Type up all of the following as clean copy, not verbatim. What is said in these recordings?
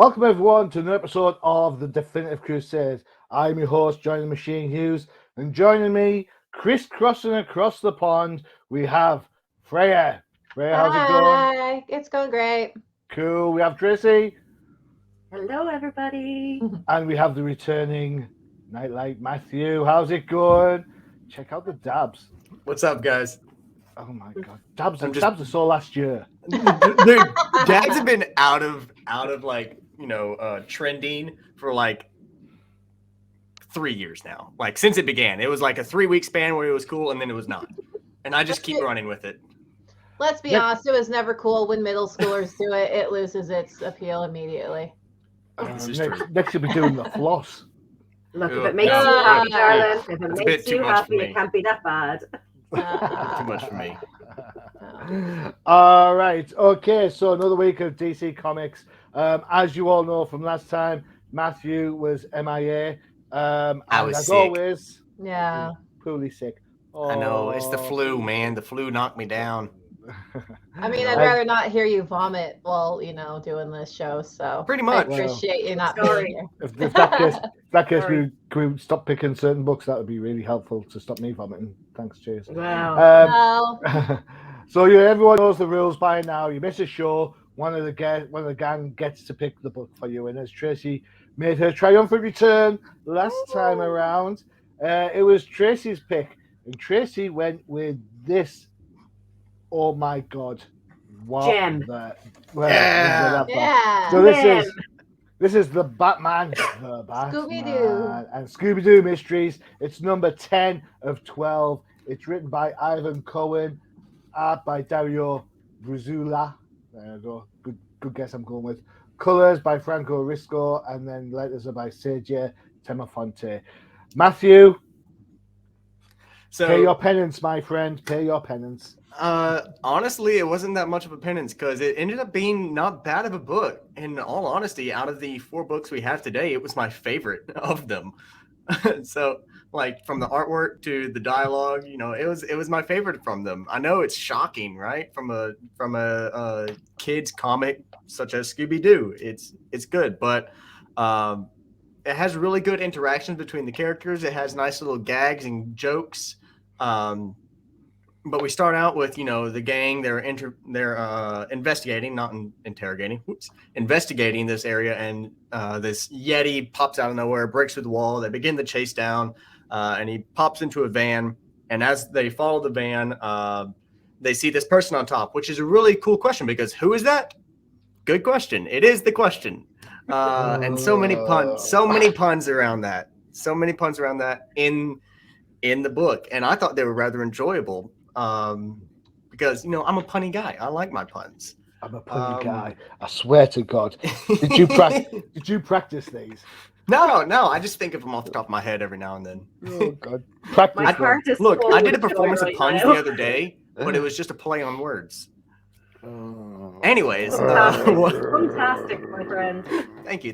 Welcome everyone to another episode of the Definitive Crusade. I'm your host, joining the machine, Hughes, and joining me, crisscrossing across the pond, we have Freya. Freya, how's it going? Hi, it's going great. Cool. We have Tracy. Hello, everybody. And we have the returning Nightlight Matthew. How's it going? Check out the dabs. What's up, guys? Oh my god, dabs are so last year. Dude, dabs have been out of like trending for like 3 years now. Like since it began, it was like a 3-week span where it was cool, and then it was not. And I just keep running with it. Let's be honest, it was never cool when middle schoolers do it. It loses its appeal immediately. Next you'll be doing the floss. Look, if it makes you happy, darling, if it makes you happy, it can't be that bad. Too much for me. All right. Okay. So another week of DC Comics. As you all know from last time, Matthew was MIA. I was as sick. Always, Yeah. poorly sick. Oh. I know, it's the flu, man. The flu knocked me down. I mean, I'd rather not hear you vomit while, doing this show. So Pretty much. I appreciate you not being here. If that case, we stop picking certain books. That would be really helpful to stop me vomiting. Thanks, cheers. Wow. So everyone knows the rules by now. You miss a show, one of the gang gets to pick the book for you. And as Tracy made her triumphant return last time around, it was Tracy's pick, and Tracy went with this. Oh my God! What Gem. Yeah. So this is the Batman, Scooby-Doo. and Scooby-Doo Mysteries. It's number 10 of 12. It's written by Ivan Cohen, art by Dario Bruzula. There you go. Good guess I'm going with. Colors by Franco Risco, and then letters are by Sergio Temafonte. Matthew, pay your penance, my friend. Pay your penance. Honestly, it wasn't that much of a penance because it ended up being not bad of a book. In all honesty, out of the 4 books we have today, it was my favorite of them. So, like from the artwork to the dialogue, it was my favorite from them. I know it's shocking, right? From a kids comic such as Scooby-Doo, it's good, but it has really good interactions between the characters. It has nice little gags and jokes. But we start out with, the gang. They're investigating, not interrogating. Investigating this area, and this Yeti pops out of nowhere, breaks through the wall. They begin the chase down, and he pops into a van. And as they follow the van, they see this person on top, which is a really cool question because who is that? Good question. It is the question, and so many puns around that. So many puns around that in the book, and I thought they were rather enjoyable. Because I'm a punny guy. I like my puns. I'm a punny guy. I swear to God. Did you practice these? No. I just think of them off the top of my head every now and then. Oh God! Practice. Look, I did a performance of puns the other day, but it was just a play on words. Anyways, Fantastic, my friend. Thank you.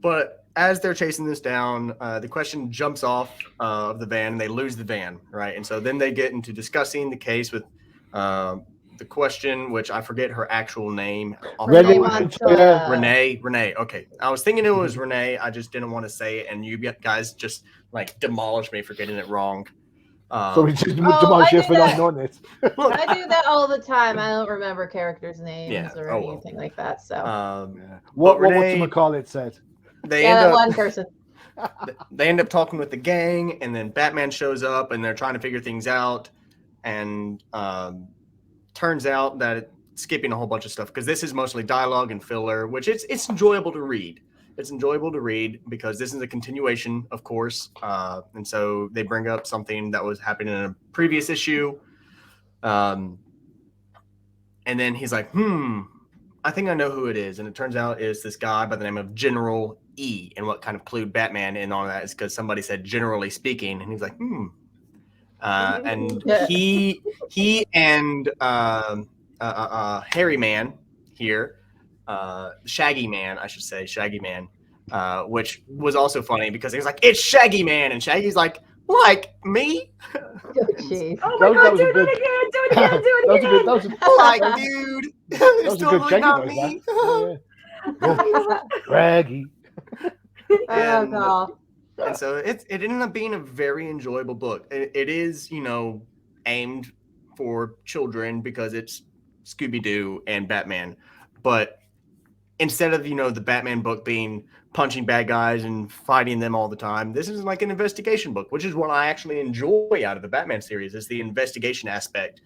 But as they're chasing this down, the question jumps off of the van, and they lose the van, right? And so then they get into discussing the case with the question, which I forget her actual name. Renee. Okay, I was thinking it was Renee. I just didn't want to say it, and you guys just like demolished me for getting it wrong. So we just demolish you for not knowing it. I do that all the time. I don't remember characters' names or anything like that. So what whatchamacallit said? One person. They end up talking with the gang, and then Batman shows up, and they're trying to figure things out. And turns out that it's skipping a whole bunch of stuff because this is mostly dialogue and filler, which it's enjoyable to read. It's enjoyable to read because this is a continuation, of course. And so they bring up something that was happening in a previous issue. And then he's like, I think I know who it is. And it turns out it's this guy by the name of General E. And what kind of clued Batman in on that is because somebody said generally speaking. And he's like, and he and Hairy Man here, Shaggy Man, I should say, Shaggy Man, which was also funny because he was like, it's Shaggy Man. And Shaggy's like me? Jeez. Oh my God, do it again. Like, dude, it's totally not me. Raggy. Oh god. And so it ended up being a very enjoyable book. It is, aimed for children because it's Scooby-Doo and Batman. But instead of, the Batman book being punching bad guys and fighting them all the time, this is like an investigation book, which is what I actually enjoy out of the Batman series, is the investigation aspect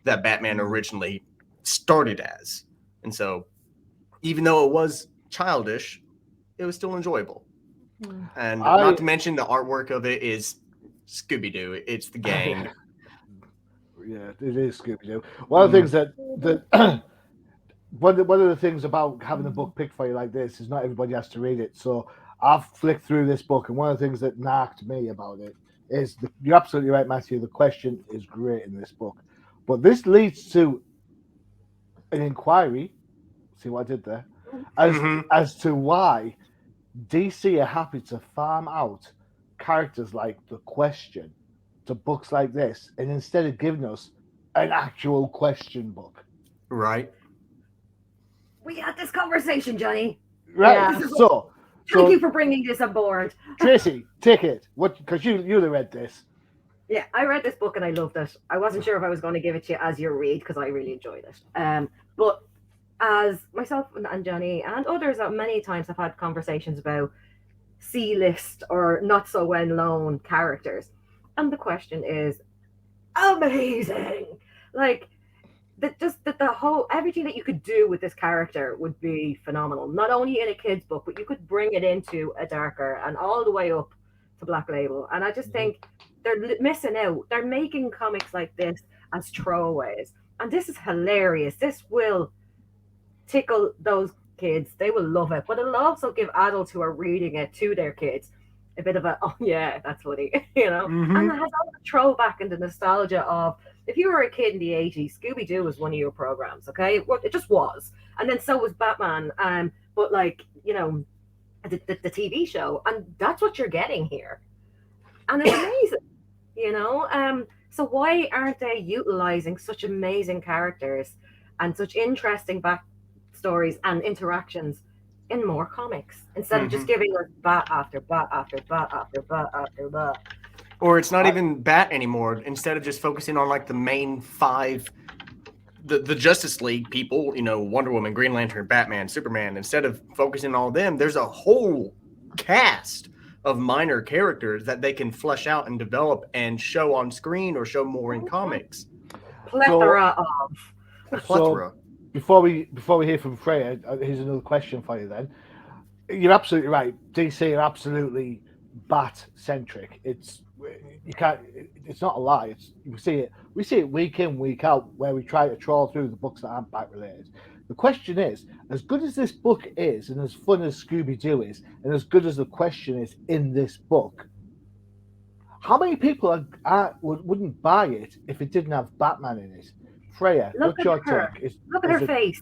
that Batman originally started as. And so even though it was childish, it was still enjoyable. And not to mention the artwork of it is Scooby-Doo. It's the gang. Yeah, it is Scooby-Doo. One of the things that one of the things about having a book picked for you like this is not everybody has to read it. So I've flicked through this book, and one of the things that narked me about it is you're absolutely right, Matthew. The question is great in this book, but this leads to an inquiry. See what I did there? As to why DC are happy to farm out characters like the Question to books like this, and instead of giving us an actual question book. Right. We had this conversation, Johnny. Right. Yeah. So thank you for bringing this aboard. Tracy, take it. What? Because you read this. Yeah, I read this book and I loved it. I wasn't sure if I was going to give it to you as your read because I really enjoyed it. But as myself and Johnny and others many times have had conversations about C-list or not so well known characters, and the Question is amazing. Like the whole everything that you could do with this character would be phenomenal. Not only in a kid's book, but you could bring it into a darker and all the way up to Black Label. And I just think they're missing out. They're making comics like this as throwaways, and this is hilarious. This will tickle those kids. They will love it, but it'll also give adults who are reading it to their kids a bit of a, oh yeah, that's funny, and it has all the throwback and the nostalgia of, if you were a kid in the 80s, Scooby-Doo was one of your programs, okay? It just was. And then so was Batman, but like, the TV show, and that's what you're getting here. And it's amazing, so why aren't they utilizing such amazing characters and such interesting backstories and interactions in more comics instead of just giving us bat after bat after bat after bat after bat? Or it's not even Bat anymore. Instead of just focusing on like the main five, the Justice League people, Wonder Woman, Green Lantern, Batman, Superman, instead of focusing on all them, there's a whole cast of minor characters that they can flesh out and develop and show on screen or show more in comics. Plethora. So before we hear from Freya, here's another question for you then. You're absolutely right. DC are absolutely Bat centric. It's not a lie. We see it week in, week out, where we try to trawl through the books that aren't Bat related. The question is, as good as this book is, and as fun as Scooby-Doo is, and as good as the Question is in this book, how many people wouldn't buy it if it didn't have Batman in it? Freya, what's your take? Look at her face.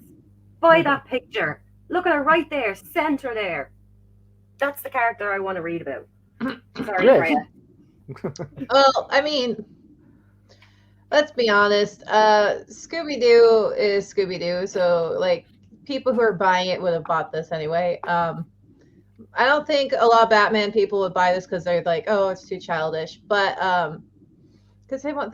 Buy that picture. Look at her right there, center there. That's the character I want to read about. Sorry, Freya. Well, I mean, let's be honest. Scooby-Doo is Scooby-Doo, so like people who are buying it would have bought this anyway. I don't think a lot of Batman people would buy this because they're like, oh, it's too childish, but because they want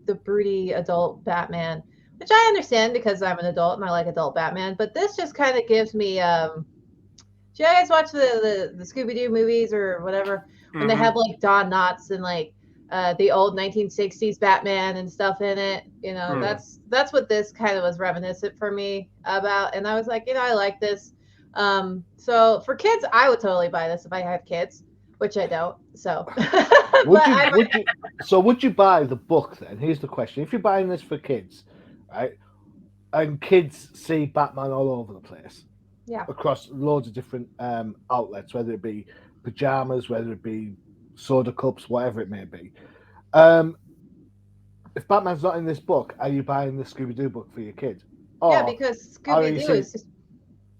the broody adult Batman, which I understand because I'm an adult and I like adult Batman. But this just kind of gives me. Do you guys watch the Scooby-Doo movies or whatever? When they have like Don Knotts and like the old 1960s Batman and stuff in it, that's what this kind of was reminiscent for me about. And I was like, I like this. So for kids, I would totally buy this if I had kids, which I don't. So, would you buy the book then? Here's the question: if you're buying this for kids, right, and kids see Batman all over the place, across loads of different outlets, whether it be pajamas, whether it be soda cups, whatever it may be. If Batman's not in this book, are you buying the Scooby-Doo book for your kid? Yeah, because Scooby-Doo is just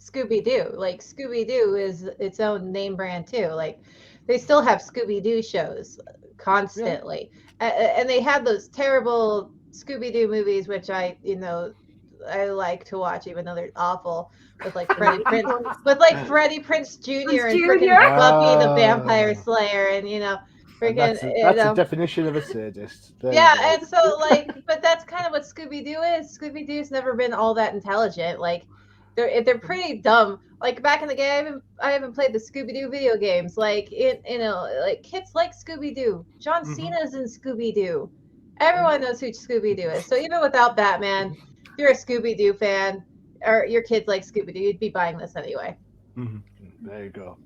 Scooby-Doo. Like Scooby-Doo is its own name brand too. Like they still have Scooby-Doo shows constantly, and they had those terrible Scooby-Doo movies, which I I like to watch, even though they're awful, with like Freddie Prinze, with like Freddie Prinze Jr. and freaking Jr.? Buffy the Vampire Slayer, and And freaking that's the definition of a sadist. There you yeah, go. and so but that's kind of what Scooby-Doo is. Scooby-Doo's never been all that intelligent. Like they're pretty dumb. Like back in the day, I haven't played the Scooby-Doo video games. Like like kids like Scooby-Doo. John Cena's in Scooby-Doo. Everyone knows who Scooby-Doo is. So even without Batman, if you're a Scooby-Doo fan or your kids like Scooby-Doo, you'd be buying this anyway. There you go.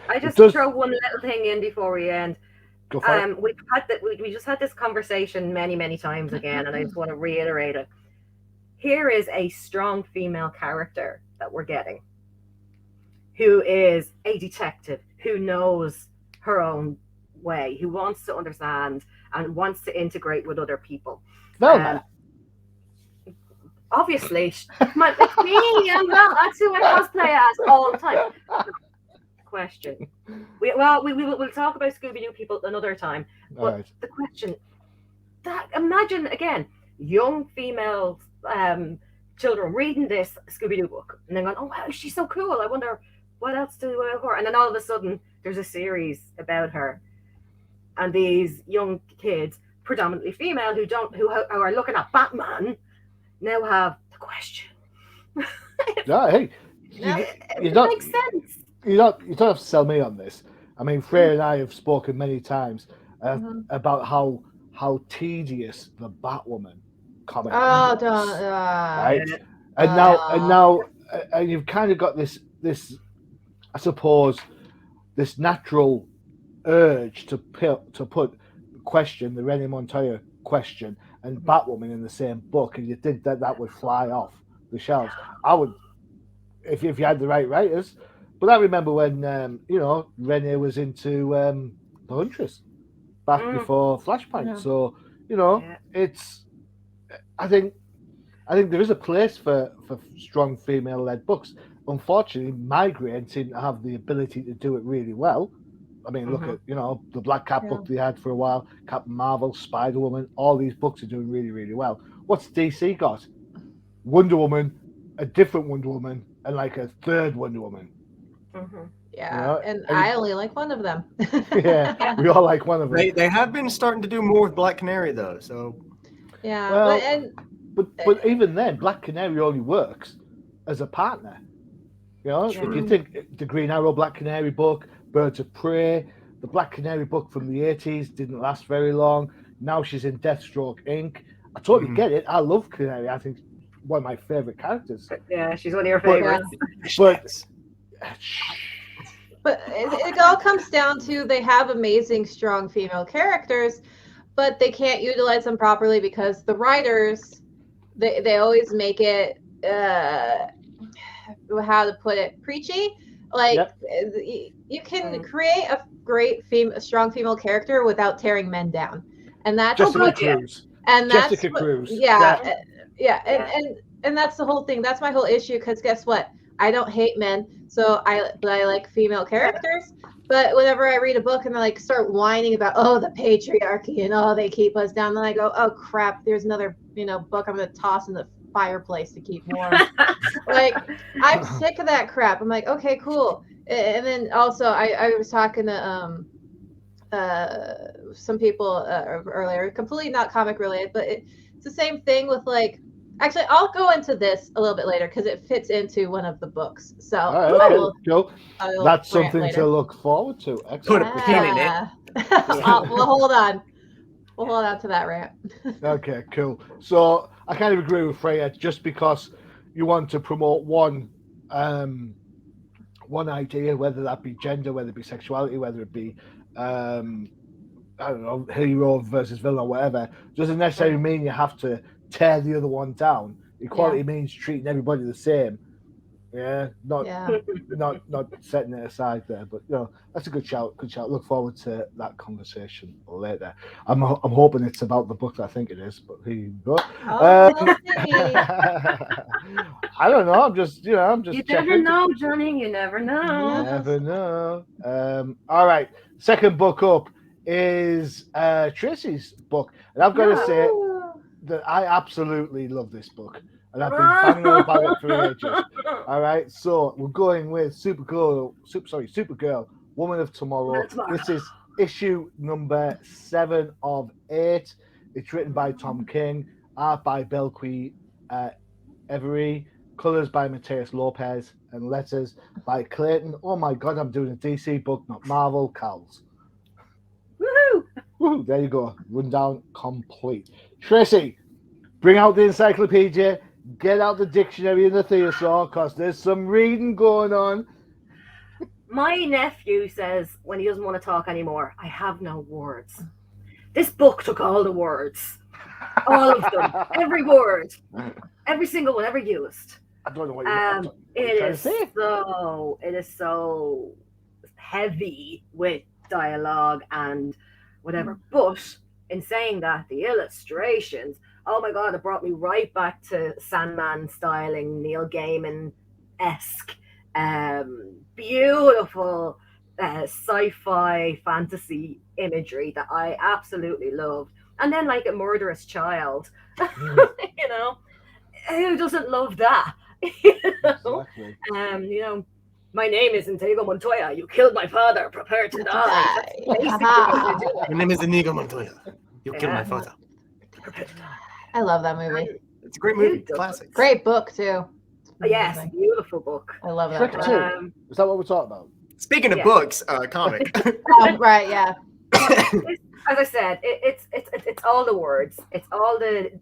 I just throw one little thing in before we end. Go for it. We just had this conversation many times again, and I just want to reiterate it. Here is a strong female character that we're getting, who is a detective, who knows her own way, who wants to understand and wants to integrate with other people. Velma. Obviously, it's me. That's who I cosplay as all the time. Question. We'll talk about Scooby-Doo people another time. But the question, that imagine again, young female children reading this Scooby-Doo book and then going, oh wow, she's so cool. I wonder what else to do about her. And then all of a sudden, there's a series about her, and these young kids, predominantly female, who are looking at Batman, now have the question. Hey, it makes sense. You don't have to sell me on this. I mean, Freya and I have spoken many times about how tedious the Batwoman comic is. Right? And now you've kind of got this, I suppose, this natural urge to put question, the Rennie Montoya question, and Batwoman in the same book, and you think that would fly off the shelves. I would, if you had the right writers. But I remember when Rennie was into the Huntress back before Flashpoint. Yeah. So it's. I think there is a place for strong female-led books. Unfortunately, Migraine seemed to have the ability to do it really well. I mean, look at the Black Cat book they had for a while, Captain Marvel, Spider-Woman. All these books are doing really, really well. What's DC got? Wonder Woman, a different Wonder Woman, and like a third Wonder Woman. Yeah, and I only like one of them. Yeah, we all like one of them. They have been starting to do more with Black Canary though, so yeah. Well, but even then, Black Canary only works as a partner. If you think the Green Arrow Black Canary book, Birds of Prey, the Black Canary book from the 80s didn't last very long. Now she's in Deathstroke Inc. I totally get it. I love Canary. I think one of my favorite characters. Yeah, she's one of your favorites. But it all comes down to they have amazing, strong female characters, but they can't utilize them properly because the writers, they always make it, how to put it, preachy. Like you can create a great strong female character without tearing men down, and that's Jessica Cruz. And Jessica Cruz. And that's the whole thing. That's my whole issue. Because guess what? I don't hate men, but I like female characters. But whenever I read a book and they start whining about the patriarchy and they keep us down, then I go, oh crap, there's another book I'm gonna toss in the fireplace to keep warm. I'm sick of that crap. I'm like, okay, cool. And then also I was talking to some people earlier, completely not comic related, but it's the same thing with actually, I'll go into this a little bit later because it fits into one of the books. So that's something to look forward to. Excellent. Put a pin in it. We'll hold on. We'll hold on to that rant. Okay, cool. So I kind of agree with Freya. Just because you want to promote one idea, whether that be gender, whether it be sexuality, whether it be I don't know, hero versus villain or whatever, doesn't necessarily mean you have to tear the other one down. Equality means treating everybody the same. Not setting it aside there. But that's a good shout. Look forward to that conversation later. I'm hoping it's about the book that I think it is, but here you go. I don't know. I'm just You checking. never know, Johnny. You never know. You never know. All right. Second book up is Tracy's book, and I've got to say that I absolutely love this book. and I've been banging on about it for ages. All right, so we're going with Supergirl, Woman of Tomorrow. This is issue number 7 of 8. It's written by Tom King, art by Belqui Every, colors by Mateus Lopez, and letters by Clayton. Oh my God, I'm doing a DC book, not Marvel. Cals. Woohoo! Woo, there you go. Rundown complete. Tracy, bring out the encyclopedia. Get out the dictionary and the thesaurus, because there's some reading going on. My nephew says when he doesn't want to talk anymore, I have no words. This book took all the words. All of them. Every word. Every single one ever used. I don't know what it is so heavy with dialogue and whatever. But in saying that, the illustrations, oh my God, it brought me right back to Sandman styling, Neil Gaiman-esque, beautiful sci-fi fantasy imagery that I absolutely loved. And then like a murderous child, you know, who doesn't love that? Exactly. You know, my name is Inigo Montoya. You killed my father. Prepare to die. My name is Inigo Montoya. You killed my father. I love that movie. It's a great movie. Classic. Great book too. Yes, beautiful book. I love that. Is that what we're talking about? Speaking of books, comic. Right, yeah. As I said, it's all the words. It's all the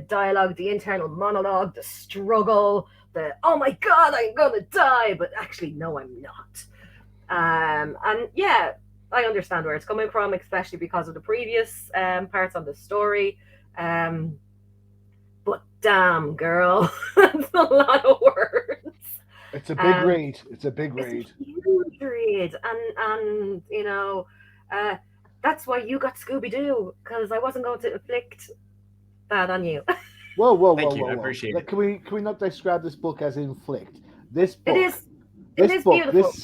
dialogue, the internal monologue, the struggle, the oh my God, I'm gonna die, but actually no, I'm not. And yeah, I understand where it's coming from, especially because of the previous parts of the story. But damn, girl, that's a lot of words. It's a big read. It's a big read. It's a huge read, and you know, that's why you got Scooby-Doo, because I wasn't going to inflict that on you. Whoa! Thank you. I appreciate it. Can we not describe this book as inflict? This book, it is beautiful. this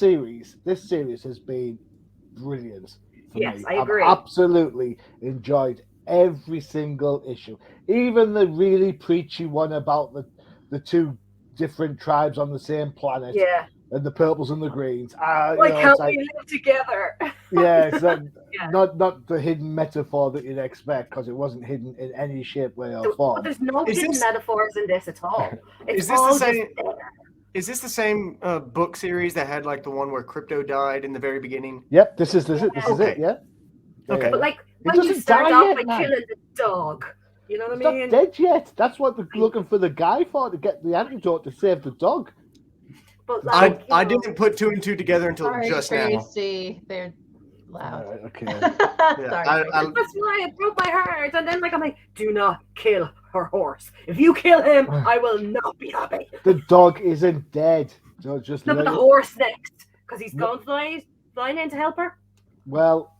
series has been brilliant for yes, me. I agree. I've absolutely enjoyed every single issue, even the really preachy one about the two different tribes on the same planet. Yeah. And the purples and the greens. Why can't we live together? Yeah, it's not the hidden metaphor that you'd expect, because it wasn't hidden in any shape, way, or form. But there's no hidden metaphors in this at all. Is this the same book series that had like the one where Crypto died in the very beginning? Yep, this is it. Yeah. Okay. But like when you start off by killing the dog, you know what I mean? It's not dead yet. That's what they're looking for the guy for, to get the antidote to save the dog. But like, I didn't put 2 and 2 together until just Tracy. They're loud. All right, okay. Sorry. That's why it broke my heart. And then like I'm like, do not kill her horse. If you kill him, I will not be happy. The dog isn't dead. So just no, but the horse next, because he's gone flying in to help her. Well,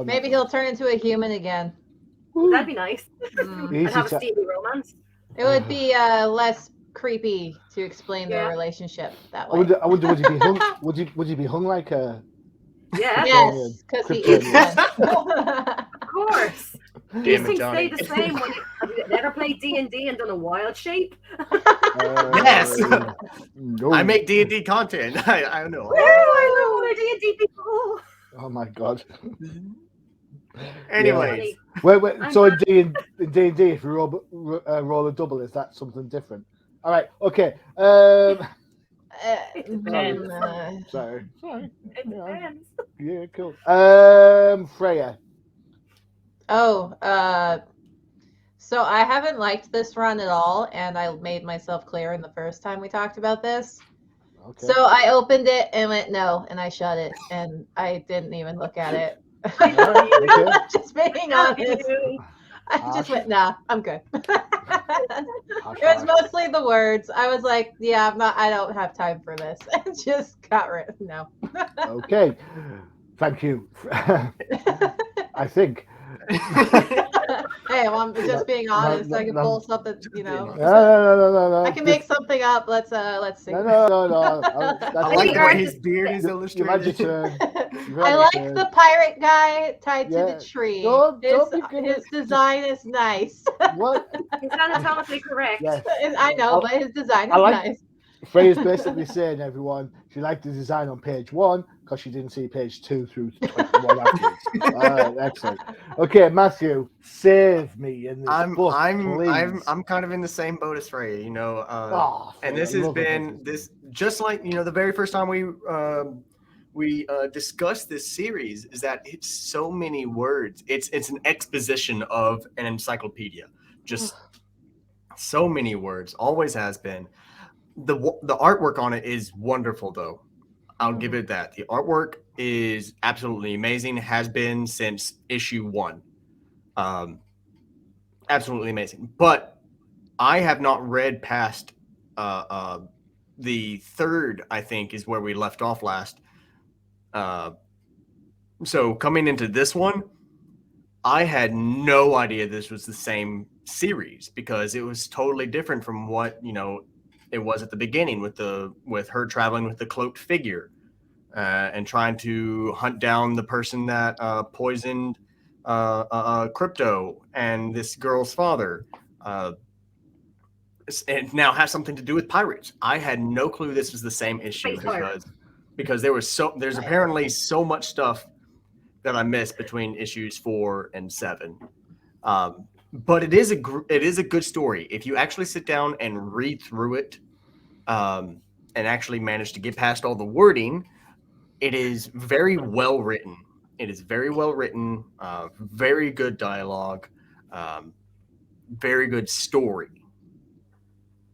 maybe he'll turn into a human again. That'd be nice. And have a steamy romance. It would be less creepy to explain their relationship that way. I wonder would he be hung? Would he be hung like a? Yeah. Yes, because he is. Of course. These things stay the same. Have you ever played D&D and done a wild shape? Yes. No. I make D&D content. I don't know. I love D&D people. Oh my God. Anyways. Wait. So in D&D, if you roll a double, is that something different? All right. Okay. Sorry. It depends. Yeah, cool. Freyja. So I haven't liked this run at all, and I made myself clear in the first time we talked about this. Okay. So I opened it and went no, and I shut it, and I didn't even look at it. Just being honest. I just went, nah, I'm good. It was mostly the words. I was like, yeah, I don't have time for this. And just got rid. No. Okay. Thank you. I think. Hey, well, I'm just being honest. I can pull something, you know. No. I can make something up. Let's see. No. I like the way his beard is illustrated. I like the pirate guy tied to the tree. Don't be giving his design is nice. What? He's anatomically correct. Yes. I know, but his design is like- nice. Freya's basically saying, everyone, she liked the design on page 1 because she didn't see page 2 through 21 afterwards. All right, excellent. Okay, Matthew, save me in this book, please. I'm kind of in the same boat as Freya, you know. And Freya, this I has love it. been this just like, you know, the very first time we discussed this series is that it's so many words. It's an exposition of an encyclopedia. Just so many words. Always has been. The artwork on it is wonderful, though. I'll give it that. The artwork is absolutely amazing. Has been since issue 1. Absolutely amazing. But I have not read past the third, I think, is where we left off last. So coming into this one, I had no idea this was the same series because it was totally different from what, you know, it was at the beginning with her traveling with the cloaked figure and trying to hunt down the person that poisoned Crypto and this girl's father. And now has something to do with pirates. I had no clue this was the same issue because there's apparently so much stuff that I missed between issues 4 and 7. But it is a good story if you actually sit down and read through it, and actually manage to get past all the wording. It is very well written. It is very well written. Very good dialogue. Very good story.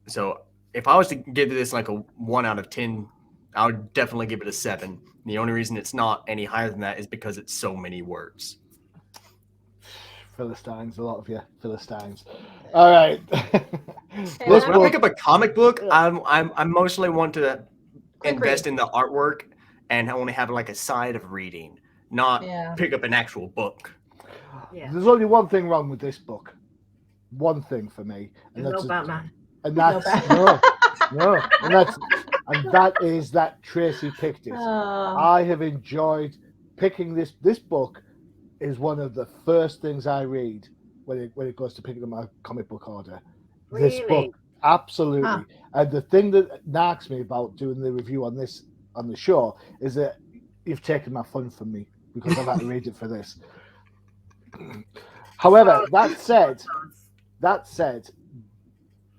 So if I was to give this like a 1 out of 10, I would definitely give it a 7. The only reason it's not any higher than that is because it's so many words. Philistines, a lot of you Philistines. All right. When I pick up a comic book, I mostly want to invest in the artwork and I want to have like a side of reading, not pick up an actual book. Yeah. There's only one thing wrong with this book. One thing for me, and that's Batman. And that's no, and that is that Tracy picked it. I have enjoyed picking this. This book is one of the first things I read when it goes to picking up my comic book order. Really? This book, absolutely. And the thing that nags me about doing the review on the show is that you've taken my fun from me because I've had to read it for this. However, that said,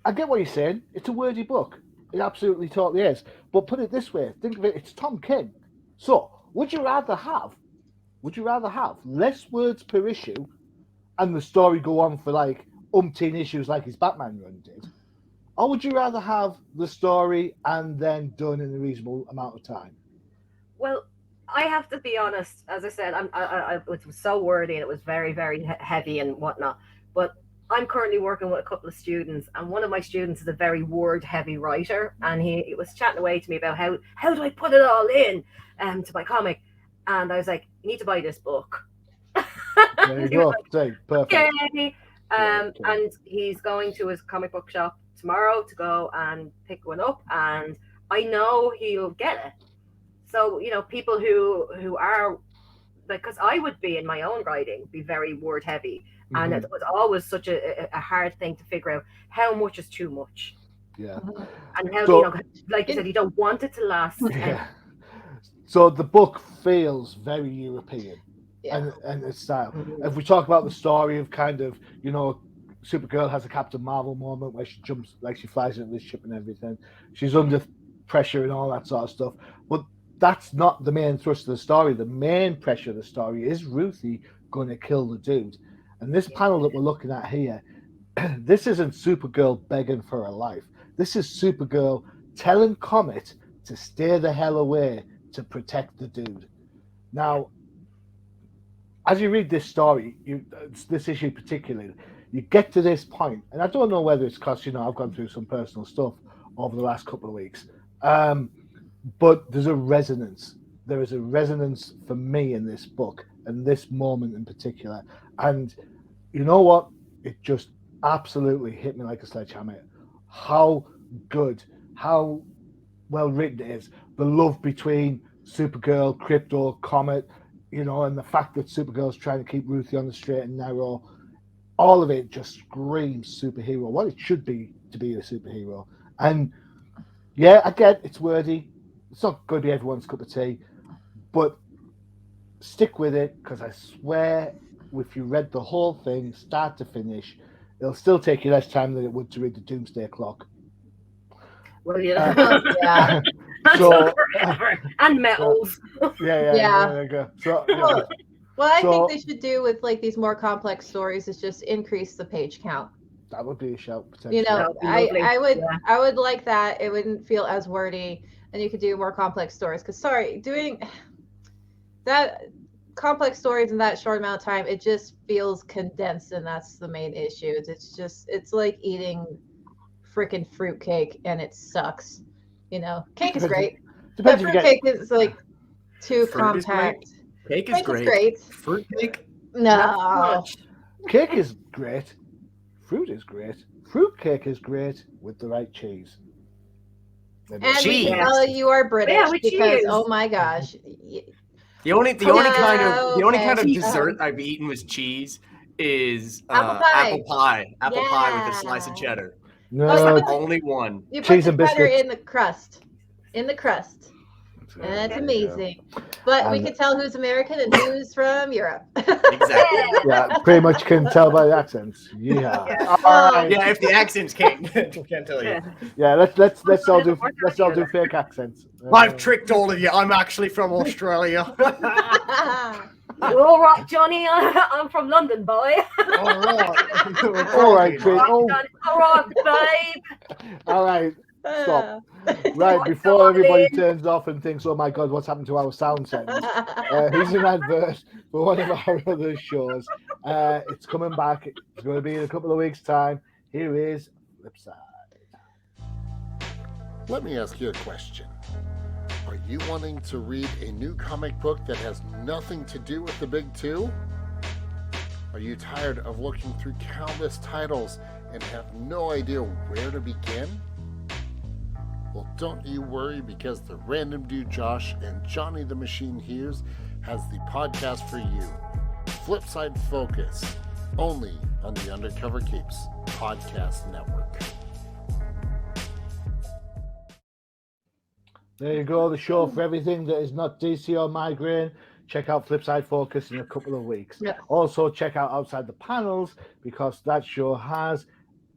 I get what you're saying. It's a wordy book. It absolutely totally is. But put it this way, think of it, it's Tom King. So would you rather have less words per issue and the story go on for like umpteen issues like his Batman run did? Or would you rather have the story and then done in a reasonable amount of time? Well, I have to be honest. As I said, it was so wordy and it was very, very heavy and whatnot. But I'm currently working with a couple of students, and one of my students is a very word-heavy writer, and he was chatting away to me about how do I put it all in to my comic, and I was like, you need to buy this book. There you go. Like, perfect. Okay. And he's going to his comic book shop tomorrow to go and pick one up, and I know he'll get it. So, you know, people who are, because I would be in my own writing, be very word heavy. And it was always such a hard thing to figure out how much is too much. Yeah. And how, you know, like you said, you don't want it to last. Yeah. So the book feels very European and its style. If we talk about the story of kind of, you know, Supergirl has a Captain Marvel moment where she jumps, like she flies into the ship and everything. She's under pressure and all that sort of stuff. But that's not the main thrust of the story. The main pressure of the story is Ruthie going to kill the dude. And this panel that we're looking at here, this isn't Supergirl begging for her life. This is Supergirl telling Comet to stay the hell away to protect the dude. Now, as you read this story, this issue particularly, you get to this point, and I don't know whether it's because, you know, I've gone through some personal stuff over the last couple of weeks, but there's a resonance. There is a resonance for me in this book and this moment in particular. And you know what? It just absolutely hit me like a sledgehammer. How good, how well written it is. The love between Supergirl, Crypto, Comet, and the fact that Supergirl's trying to keep Ruthie on the straight and narrow, all of it just screams superhero. What it should be to be a superhero. And yeah, again, it's wordy. It's not going to be everyone's cup of tea, but stick with it, because I swear, if you read the whole thing, start to finish, it'll still take you less time than it would to read the Doomsday Clock. Well, Yeah. So, and metals. yeah. There you go. So, What I think they should do with like these more complex stories is just increase the page count. that would be a shout, potentially. I would like that. It wouldn't feel as wordy, and you could do more complex stories. Because doing that complex stories in that short amount of time, it just feels condensed, and that's the main issue. It's like eating freaking fruitcake, and it sucks. Cake is great, but fruitcake is like too compact. Cake is great. Fruit cake? No. Cake is great. Fruit is great. Fruit cake is great with the right cheese. And we can tell you are British because oh my gosh. The only kind of dessert I've eaten with cheese is apple pie. Apple pie with a slice of cheddar. No, that's the only one. You put cheese the and cheddar biscuits. in the crust. And that's amazing. But we can tell who's American and who's from Europe. Exactly. Yeah, pretty much can tell by the accents. Yeah. All right. Yeah, if the accents can't tell you. Yeah, let's all do fake accents. I've tricked all of you. I'm actually from Australia. All right, Johnny. I'm from London, boy. All right, Jane. All right, babe. All right. Stop. Right, before everybody turns off and thinks, oh my God, what's happened to our sound settings? Here's an advert for one of our other shows. It's coming back. It's going to be in a couple of weeks' time. Here is Flipside. Let me ask you a question. Are you wanting to read a new comic book that has nothing to do with the big two? Are you tired of looking through countless titles and have no idea where to begin? Well, don't you worry, because the Random Dude Josh and Johnny the Machine Hughes has the podcast for you. Flipside Focus, only on the Undercover Capes Podcast Network. There you go, the show for everything that is not DC or migraine. Check out Flipside Focus in a couple of weeks. Yeah. Also, check out Outside the Panels, because that show has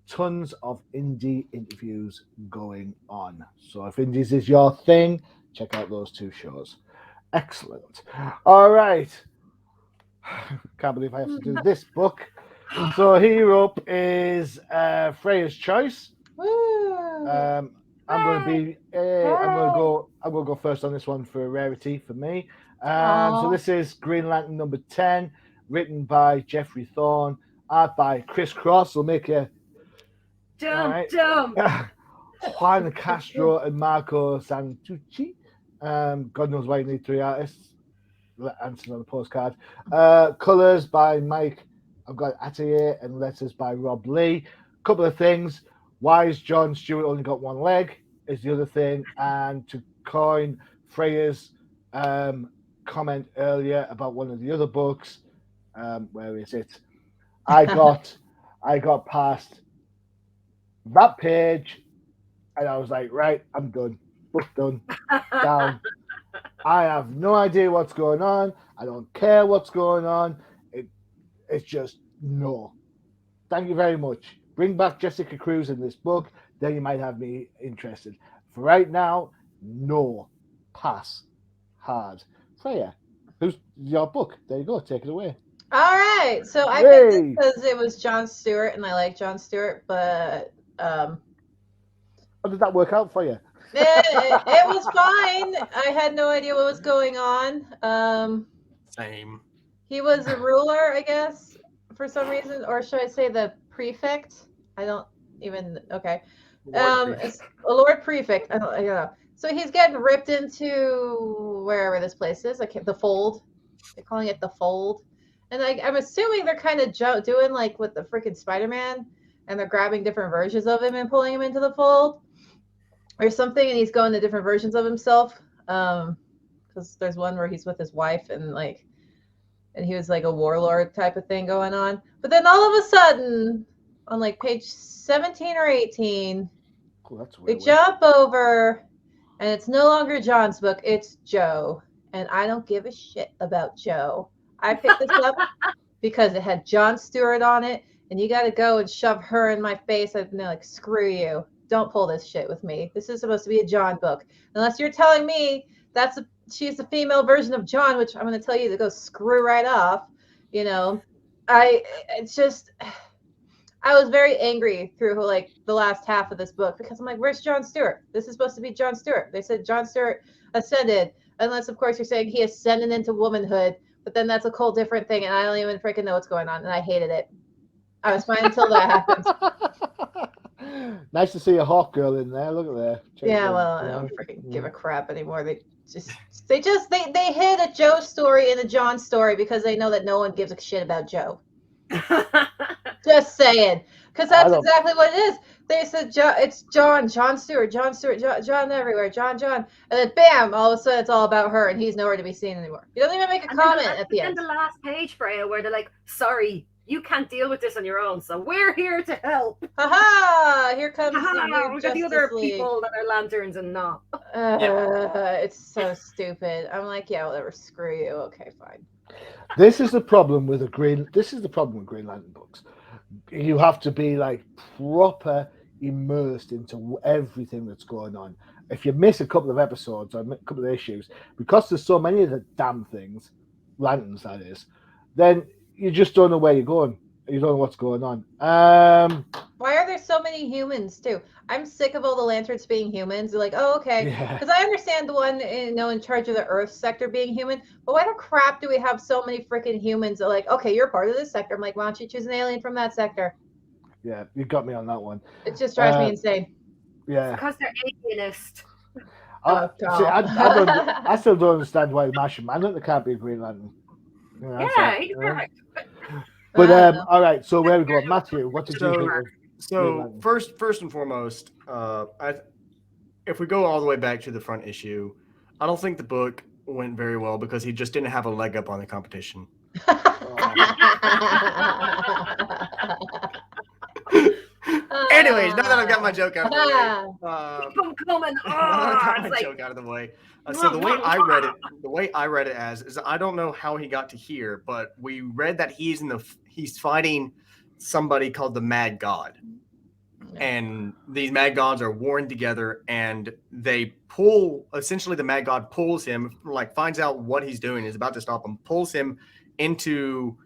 tons of indie interviews going on. So if indies is your thing, check out those two shows. Excellent. All right. Can't believe I have to do this book. So here up is Freya's Choice. I'm going to go first on this one for a rarity for me. So this is Green Lantern number 10, written by Jeffrey Thorne, art by Chris Cross. Will make you Dumb. Juan Castro and Marco Santucci. God knows why you need three artists. Answers on the postcard. Colors by Mike. I've got Atelier, and letters by Rob Lee. Couple of things. Why is John Stewart only got one leg? Is the other thing. And to coin Freya's comment earlier about one of the other books, where is it? I got past that page, and I was like, right, I'm done. Book done. Down. I have no idea what's going on. I don't care what's going on. It's just no. Thank you very much. Bring back Jessica Cruz in this book, then you might have me interested. For right now, no. Pass. Hard. Freya, who's your book? There you go. Take it away. All right. So I picked it because it was Jon Stewart, and I like Jon Stewart, but how did that work out for you? it was fine. I had no idea what was going on. Same. He was a ruler, I guess, for some reason, or should I say the prefect? I don't even. Okay. It's a Lord Prefect. I don't know. So he's getting ripped into wherever this place is. The Fold. They're calling it the Fold. And I'm assuming they're kind of doing like with the freaking Spider-Man, and they're grabbing different versions of him and pulling him into the fold or something, and he's going to different versions of himself. Because because there's one where he's with his wife and he was like a warlord type of thing going on. But then all of a sudden, on like page 17 or 18, that's we weird. jump over, and it's no longer John's book, it's Joe. And I don't give a shit about Joe. I picked this up because it had John Stewart on it, and you got to go and shove her in my face. I'd be like, screw you. Don't pull this shit with me. This is supposed to be a John book. Unless you're telling me she's the female version of John, which I'm going to tell you to go screw right off. You know, I was very angry through like the last half of this book because I'm like, where's John Stewart? This is supposed to be John Stewart. They said John Stewart ascended, unless of course you're saying he ascended into womanhood, but then that's a whole different thing, and I don't even freaking know what's going on, and I hated it. I was fine until that happened. Nice to see a hawk girl in there. Look at there. Yeah, well, I don't freaking give a crap anymore. They hid a Joe story and a John story because they know that no one gives a shit about Joe. Just saying, because that's exactly what it is. They said it's John Stewart, John everywhere, John, and then bam, all of a sudden it's all about her, and he's nowhere to be seen anymore. You don't even make a comment at the end. And the last page, Freya, where they're like, "Sorry, you can't deal with this on your own, so we're here to help." Haha! Here comes we got the other people that are lanterns and not. It's so stupid. I'm like, yeah, whatever. Screw you. Okay, fine. This is the problem with Green Lantern books. You have to be like proper immersed into everything that's going on. If you miss a couple of episodes or a couple of issues, because there's so many of the damn things, lanterns that is, then you just don't know where you're going. You don't know what's going on. Why are there so many humans too? I'm sick of all the lanterns being humans. They're like, oh, okay. Because I understand the one in charge of the Earth sector being human, but why the crap do we have so many freaking humans that are like, okay, you're part of this sector. I'm like, why don't you choose an alien from that sector? Yeah, you got me on that one. It just drives me insane. Yeah. Because they're alienist. I still don't understand why the Martian Manhunter can't be a Green Lantern. You know, he's perfect. But all right, so where we go, Matthew? What did you think of? So first and foremost, if we go all the way back to the front issue, I don't think the book went very well because he just didn't have a leg up on the competition. Anyways, now that I've got my joke out of the way, joke out of the way. So the way I read it as is, I don't know how he got to here, but we read that he's fighting somebody called the Mad God, and these Mad Gods are warring together, and they essentially the Mad God pulls him, like finds out what he's doing, is about to stop him, pulls him into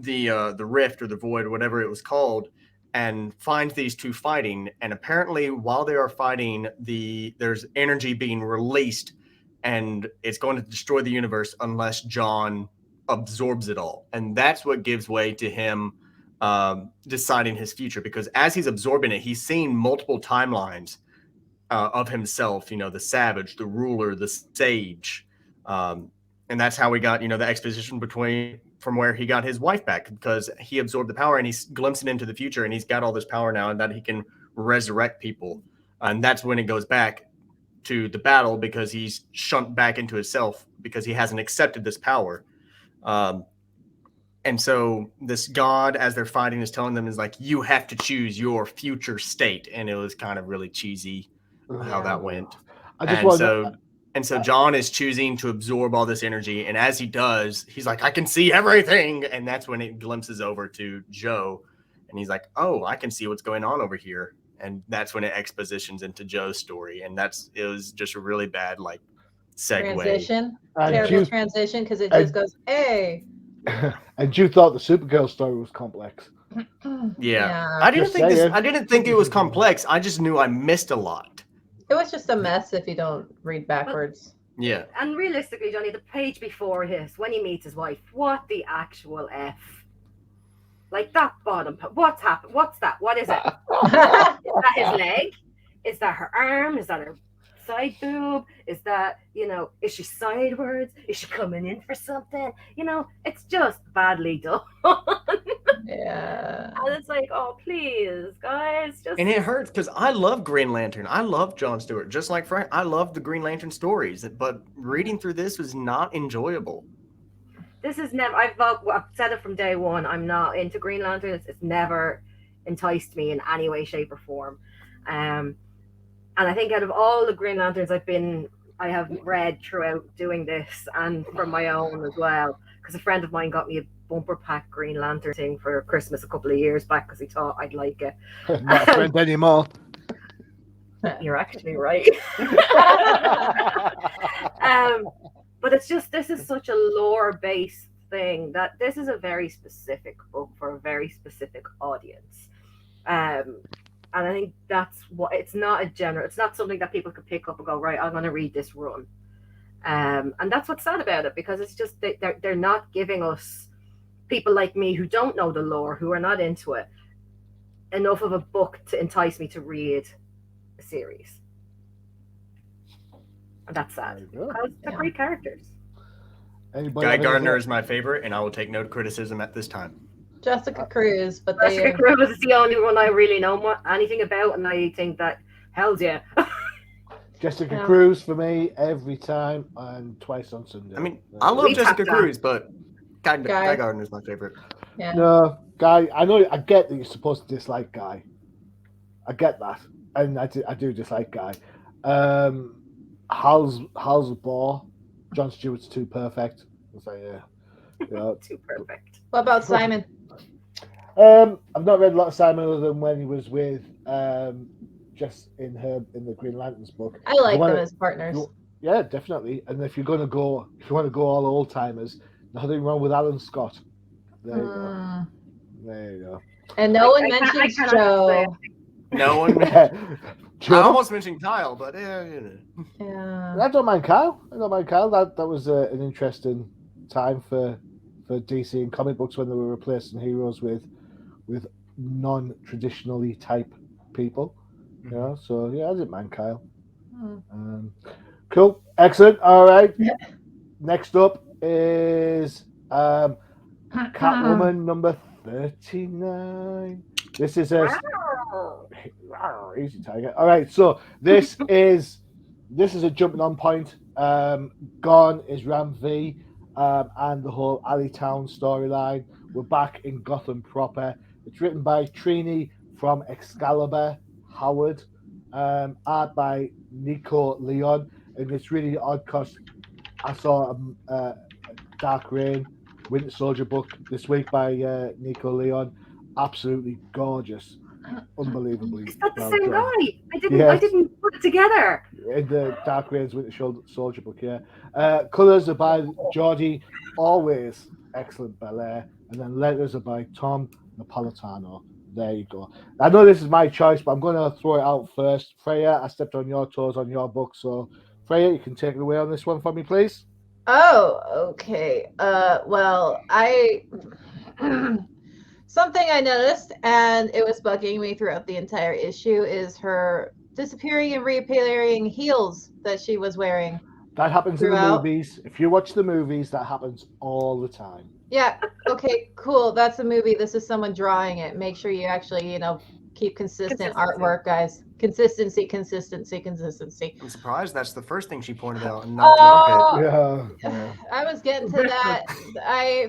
the rift or the void or whatever it was called, and finds these two fighting. And apparently while they are fighting, there's energy being released, and it's going to destroy the universe unless John absorbs it all. And that's what gives way to him deciding his future, because as he's absorbing it, he's seeing multiple timelines of himself, the savage, the ruler, the sage. And that's how we got, the exposition from where he got his wife back, because he absorbed the power and he's glimpsing into the future, and he's got all this power now, and that he can resurrect people. And that's when it goes back to the battle, because he's shunned back into himself because he hasn't accepted this power. And so this God, as they're fighting, is telling them, is like, you have to choose your future state. And it was kind of really cheesy how that went. And so John is choosing to absorb all this energy. And as he does, he's like, I can see everything. And that's when it glimpses over to Joe. And he's like, oh, I can see what's going on over here. And that's when it expositions into Joe's story. And it was just a really bad, segue. Terrible transition, because it just goes, hey. And you thought the Supergirl story was complex. Yeah. I didn't think it was complex. I just knew I missed a lot. It was just a mess if you don't read backwards. Yeah. And realistically, Johnny, the page before his, when he meets his wife, what the actual F? Like that bottom, what's happened? What's that? What is it? Is that his leg? Is that her arm? Is that her side boob? Is that, is she sideways? Is she coming in for something? It's just badly done. Yeah. And it's like, oh, please, guys, just. And it hurts because I love Green Lantern. I love Jon Stewart, just like Frank. I love the Green Lantern stories, but reading through this was not enjoyable. This is never. I've said it from day one. I'm not into Green Lantern. It's never enticed me in any way, shape, or form. And I think out of all the Green Lanterns I have read throughout doing this, and from my own as well, because a friend of mine got me a bumper pack Green Lantern thing for Christmas a couple of years back because he thought I'd like it. Not a friend anymore. You're actually right. But it's just, this is such a lore-based thing that this is a very specific book for a very specific audience. And I think that's what, it's not something that people could pick up and go, right, I'm going to read this run. And that's what's sad about it, because it's just, they're not giving us, people like me who don't know the lore, who are not into it, enough of a book to entice me to read a series. And that's sad, because they're great characters. Guy Gardner is my favorite, and I will take no criticism at this time. Jessica Cruz, but Jessica Cruz is the only one I really know anything about, and I think that, hells yeah. Jessica Cruz for me every time, and twice on Sunday. I mean, I love Jessica Cruz, but Guy Gardner is my favorite. Yeah. No, Guy, I get that you're supposed to dislike Guy. I get that, and I do dislike Guy. Hal's a bore. Jon Stewart's too perfect. It's like, too perfect. What about Simon? I've not read a lot of Simon other than when he was with Jess in the Green Lanterns book. I like them as partners. Yeah, definitely. And if you want to go all old timers, nothing wrong with Alan Scott. There you go. There you go. And no one mentions Joe. No one. I almost mentioned Kyle, but yeah. I don't mind Kyle. That was an interesting time for DC and comic books when they were replacing heroes with non-traditionally type people. You know, so yeah, I didn't mind Kyle. Cool, excellent. All right. Next up is Catwoman number 39. This is a easy tiger. All right, so this is a jumping on point. Gone is Ram V, and the whole Alleytown storyline. We're back in Gotham proper. It's written by Trini from Excalibur Howard, art by Nico Leon, and it's really odd because I saw a Dark Reign Winter Soldier book this week by Nico Leon. Absolutely gorgeous, unbelievably. Is that the same guy? I didn't put it together. In the Dark Reigns Winter Soldier book, yeah. Colors are by Jordi, always excellent Belair, and then letters are by Tom Napolitano. There you go. I know this is my choice, but I'm going to throw it out first. Freyja, I stepped on your toes on your book, so Freyja, you can take it away on this one for me, please. Oh, okay. Well, something I noticed, and it was bugging me throughout the entire issue, is her disappearing and reappearing heels that she was wearing. That happens in the movies. If you watch the movies, that happens all the time. Yeah. Okay, cool. That's a movie. This is someone drawing it. Make sure you actually, keep consistent artwork, guys. Consistency. I'm surprised that's the first thing she pointed out. And Yeah. I was getting to that. I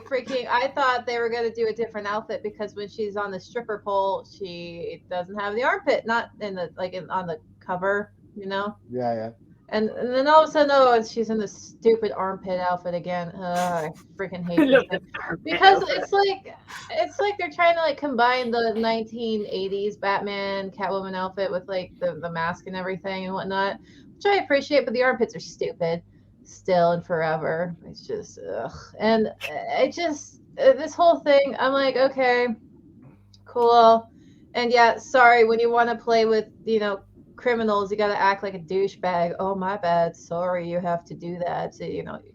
thought they were going to do a different outfit because when she's on the stripper pole, she doesn't have the armpit, not in the on the cover, Yeah. And then all of a sudden, she's in this stupid armpit outfit again. I freaking hate it because it's like they're trying to combine the 1980s Batman Catwoman outfit with the mask and everything and whatnot, which I appreciate. But the armpits are stupid still and forever. It's just and this whole thing. I'm like, okay, cool, and yeah, sorry when you want to play with criminals, you got to act like a douchebag. Oh, my bad. Sorry, you have to do that. So,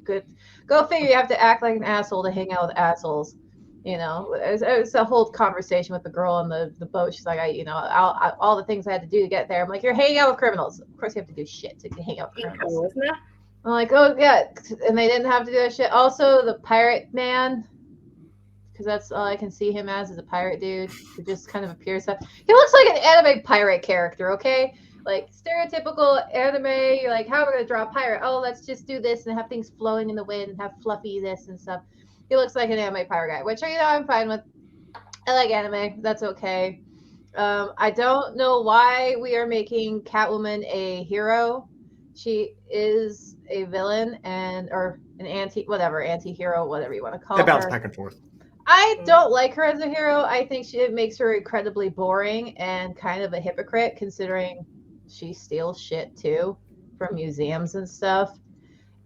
good. Go figure. You have to act like an asshole to hang out with assholes. It was a whole conversation with the girl on the boat. She's like, all the things I had to do to get there. I'm like, you're hanging out with criminals. Of course, you have to do shit to hang out with criminals. Cool, isn't it? I'm like, oh yeah, and they didn't have to do that shit. Also, the pirate man because that's all I can see him as a pirate dude who just kind of appears. He looks like an anime pirate character, okay? Like stereotypical anime. You're like, how are we gonna draw a pirate? Oh, let's just do this and have things flowing in the wind and have fluffy this and stuff. He looks like an anime pirate guy, which I'm fine with. I like anime. That's okay. I don't know why we are making Catwoman a hero. She is a villain or an anti-hero, whatever you want to call They bounce her. back and forth. I don't like her as a hero. I think it makes her incredibly boring and kind of a hypocrite, considering she steals shit too from museums and stuff.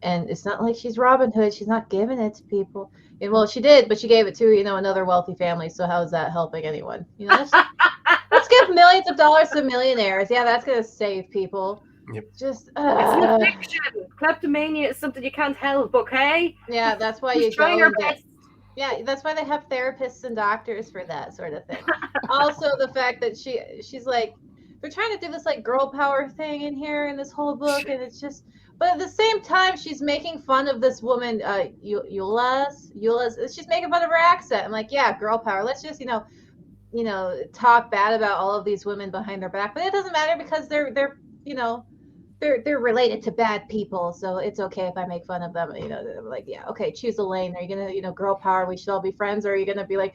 And it's not like she's Robin Hood. She's not giving it to people. And, well, she did, but she gave it to, another wealthy family. So how is that helping anyone? Let's give millions of dollars to millionaires. Yeah, that's going to save people. Yep. Just, It's not fiction. Kleptomania is something you can't help, okay? Yeah, that's why She's you trying go her and get... best. Yeah, that's why they have therapists and doctors for that sort of thing. Also, the fact that she's like, they're trying to do this like girl power thing in here in this whole book, and it's just, but at the same time, she's making fun of this woman, Eula's. She's making fun of her accent. I'm like, yeah, girl power. Let's just, talk bad about all of these women behind their back, but it doesn't matter because they're related to bad people, so it's okay if I make fun of them. Like, yeah, okay, choose a lane. Are you gonna, girl power, we should all be friends, or are you gonna be like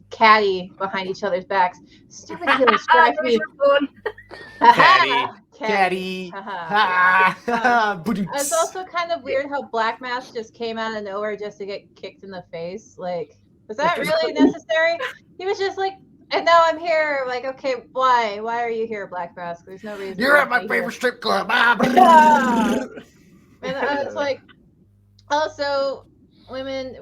catty behind each other's backs? Stupid heels drive me. Catty. It's also kind of weird how Black Mask just came out of nowhere just to get kicked in the face. Like, was that really necessary? He was just like, and now I'm here. Like, okay, why? Why are you here, Black Mask? There's no reason. You're at my favorite strip club. And it's like, also, women,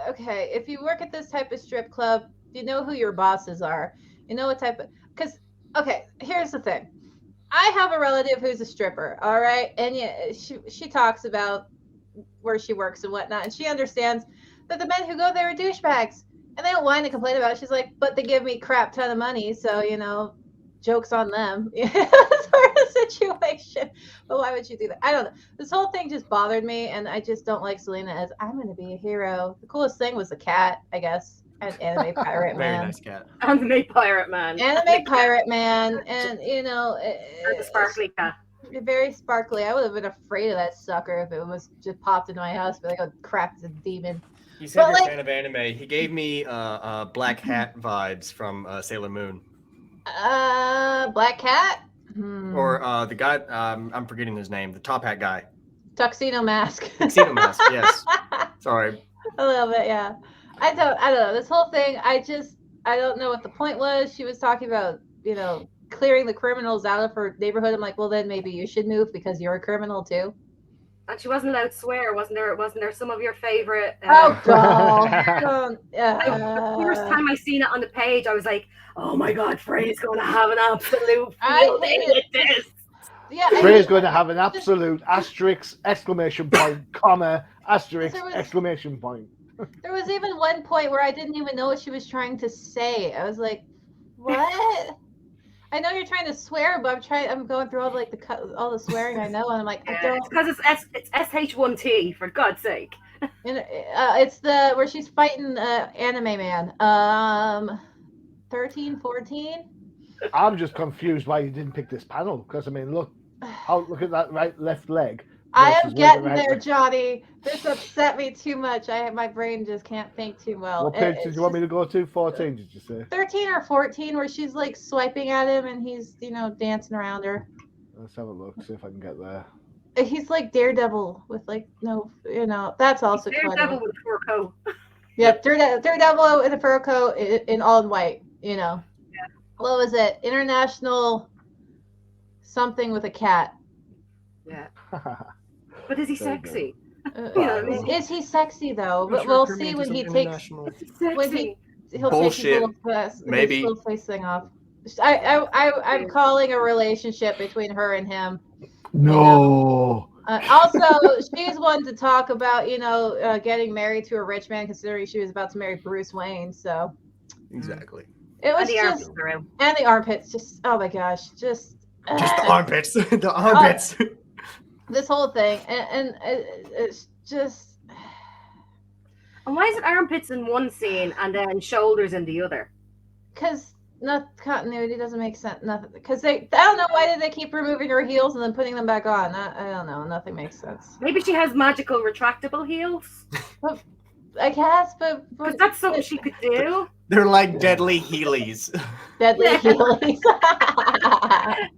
okay, if you work at this type of strip club, you know who your bosses are. You know what type of, because, okay, here's the thing. I have a relative who's a stripper, all right? And yeah, she talks about where she works and whatnot, and she understands that the men who go there are douchebags. And they don't whine and complain about it. She's like, but they give me crap ton of money, so, joke's on them. Sort of situation. But why would you do that? I don't know. This whole thing just bothered me, and I just don't like Selena as I'm going to be a hero. The coolest thing was the cat, I guess. And Anime Pirate Very Man. nice cat. Anime Pirate Man. Anime Pirate Man. And, The sparkly cat. Very sparkly. I would have been afraid of that sucker if it was just popped into my house. But like, oh, crap, it's a demon. You said you're a fan of anime. He gave me Black Hat vibes from Sailor Moon. Black Cat? Or the guy, I'm forgetting his name, the top hat guy. Tuxedo Mask. Tuxedo Mask, yes. Sorry. A little bit, yeah. I don't know. This whole thing, I don't know what the point was. She was talking about, clearing the criminals out of her neighborhood. I'm like, well, then maybe you should move because you're a criminal too. And she wasn't allowed to swear, wasn't there some of your favorite? Oh God! The first time I seen it on the page, I was like, "Oh my God, Freyja's going to have an absolute field day with this." Yeah, Freyja's going to have an absolute asterisk, exclamation point, comma, asterisk, exclamation point. There was even one point where I didn't even know what she was trying to say. I was like, "What?" I know you're trying to swear, but I'm going through all the swearing I know, and I'm like, I don't. Because it's SH1T, for God's sake. And it's where she's fighting Anime Man. 13, 14. I'm just confused why you didn't pick this panel because look at that left leg. I am getting there, Johnny. This upset me too much. My brain just can't think too well. What page did you want me to go to? 14, did you say? 13 or 14, where she's like swiping at him and he's, dancing around her. Let's have a look, see if I can get there. He's like Daredevil with no, that's also Daredevil with a fur coat. Yeah, Daredevil in a fur coat in all in white, Yeah. What was it? International something with a cat. Yeah. But is he sexy? Is he sexy though? But we'll see when he takes he'll take his little face thing off. I'm calling a relationship between her and him. No. Also, she's one to talk about, getting married to a rich man, considering she was about to marry Bruce Wayne. So exactly. It was and the armpits. Just oh my gosh, just the armpits. The armpits. This whole thing, and it's just And why is it armpits in one scene and then shoulders in the other? Because not continuity doesn't make sense. Nothing. Because I don't know why did they keep removing her heels and then putting them back on. I don't know. Nothing makes sense. Maybe she has magical retractable heels. I guess, but Because that's something she could do. They're like deadly Heelys. deadly heelys.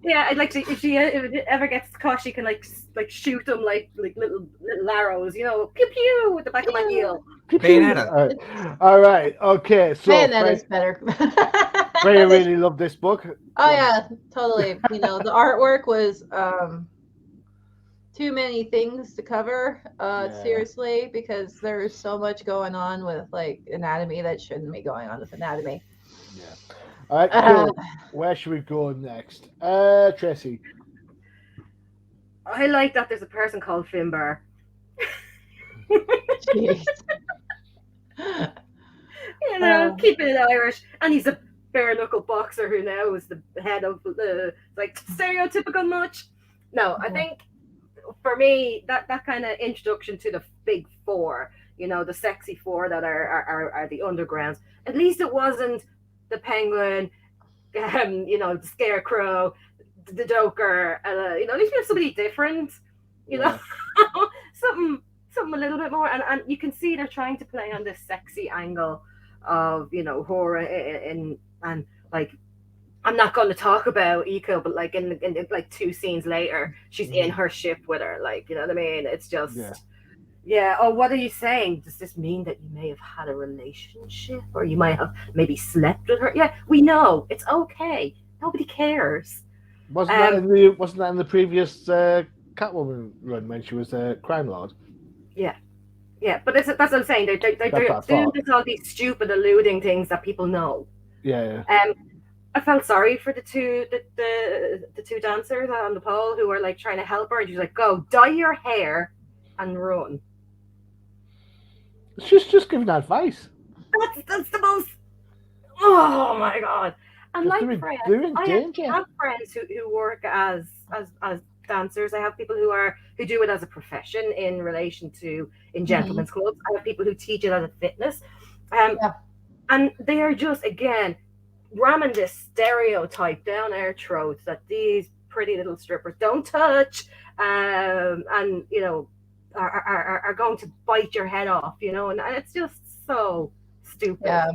Yeah, I'd like to. If it ever gets caught, she can like shoot them like little arrows. You know, pew pew with the back of my heel. Bayonetta. All right. Okay. So Bayonetta's better. Freya really loved this book. Oh yeah, totally. You know, the artwork was too many things to cover, seriously, because there's so much going on with like anatomy that shouldn't be going on with anatomy. Yeah. All right. Cool. Where should we go next? Tracy. I like that there's a person called Finbar. Jeez. You know, keeping it Irish, and he's a bare knuckle boxer who now is the head of the like stereotypical much. No, I think for me that kind of introduction to the big four, you know, the sexy four that are the undergrounds. At least it wasn't the Penguin, you know, the Scarecrow, the Joker, you know, at least we have somebody different, you know, something a little bit more, and you can see they're trying to play on this sexy angle of, you know, horror and like, I'm not going to talk about Eco, but like in like 2 scenes later, she's in her ship with her, like, you know what I mean? It's just, oh, what are you saying? Does this mean that you may have had a relationship, or you might have maybe slept with her? Yeah, we know, it's okay. Nobody cares. Wasn't that in the previous Catwoman run when she was a crime lord? Yeah, but that's what I'm saying. They're doing all these stupid alluding things that people know. Yeah. I felt sorry for the two dancers on the pole who were like trying to help her, and she's like, "Go dye your hair and run." She's just giving advice. That's the most. Oh my god! And Just like Freya, I have friends who work as dancers. I have people who do it as a profession in relation to gentlemen's clubs. I have people who teach it as a fitness, and they are just again ramming this stereotype down our throats that these pretty little strippers don't touch, and you know are going to bite your head off, you know, and it's just so stupid. Yeah.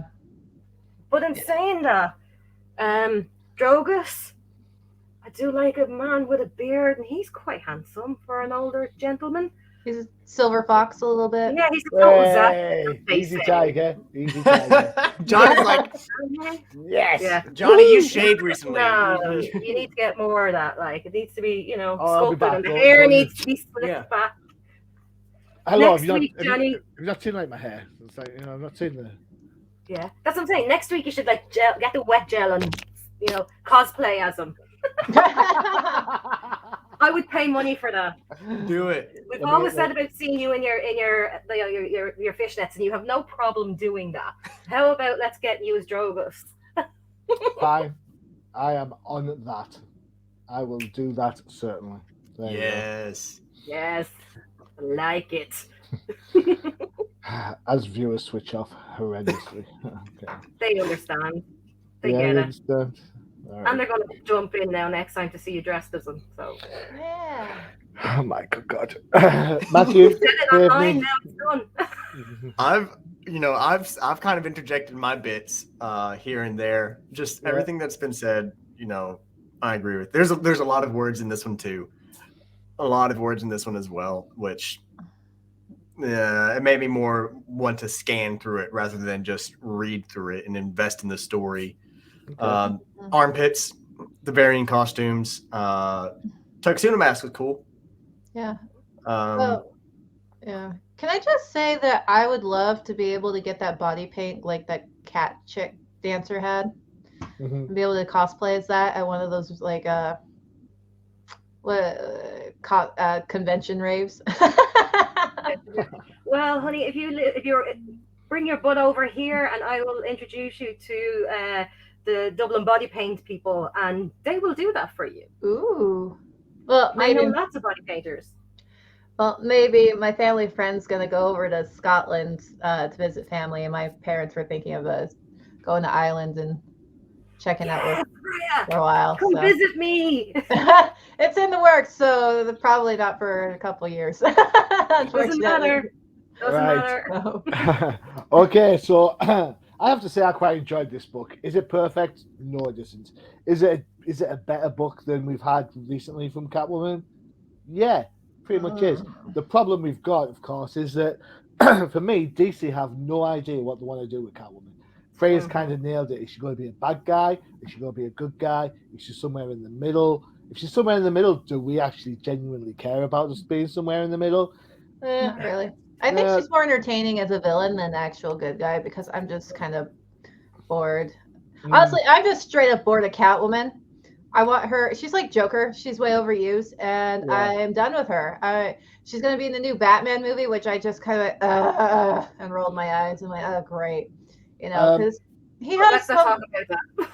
But in saying that, Drogus, I do like a man with a beard, and he's quite handsome for an older gentleman. He's a silver fox a little bit. Yeah, he's a total Zach. Easy tiger. Easy tiger. Johnny's like, yes. Yeah. Johnny, you shaved recently. No, you need to get more of that. Like, it needs to be, you know, sculpted, and the Don't hair needs to be split back. Hello, Next week, Johnny. Have you not seen like my hair? It's like, you know, I've not seen the. Yeah, that's what I'm saying. Next week you should like get the wet gel and, you know, cosplay as him. I would pay money for that. Do it. We've always said about seeing you in your fishnets, and you have no problem doing that. How about let's get you as Drogus? Fine, I am on that. I will do that certainly. Yes. Yes, I like it. As viewers switch off horrendously. Okay. They understand. They get it. Understand. Right. And they're going to jump in now next time to see you dressed as them. So. Yeah. Oh my good God, Matthew. Online now, it's done. I've kind of interjected my bits here and there. Just everything that's been said, you know, I agree with. There's a lot of words in this one too. A lot of words in this one as well, which it made me more want to scan through it rather than just read through it and invest in the story. Okay. Armpits, the varying costumes, tuxedo mask was cool. Yeah. Yeah. Can I just say that I would love to be able to get that body paint like that cat chick dancer had, and be able to cosplay as that at one of those like convention raves. Well, honey, if you bring your butt over here, and I will introduce you to the Dublin body paint people, and they will do that for you. Ooh. Well, maybe. I know lots of body painters. Well, maybe my family friend's gonna go over to Scotland to visit family, and my parents were thinking of going to Ireland and checking out Yes, with Freya, for a while. come So visit me. it's in the works, so probably not for a couple years. Doesn't matter. Doesn't Right. matter. No. Okay, so I have to say I quite enjoyed this book. Is it perfect? No, it isn't. Is it a better book than we've had recently from Catwoman? Yeah, pretty much is. The problem we've got, of course, is that for me, DC have no idea what they want to do with Catwoman. Freya's kind of nailed it. Is she going to be a bad guy? Is she going to be a good guy? Is she somewhere in the middle? If she's somewhere in the middle, do we actually genuinely care about us being somewhere in the middle? Not really. I think she's more entertaining as a villain than actual good guy because I'm just kind of bored. Honestly, I'm just straight up bored of Catwoman. I want her. She's like Joker. She's way overused, and Yeah. I'm done with her. She's gonna be in the new Batman movie, which I just kind of and rolled my eyes and went, "Oh, great," because he has Let's not talk about that.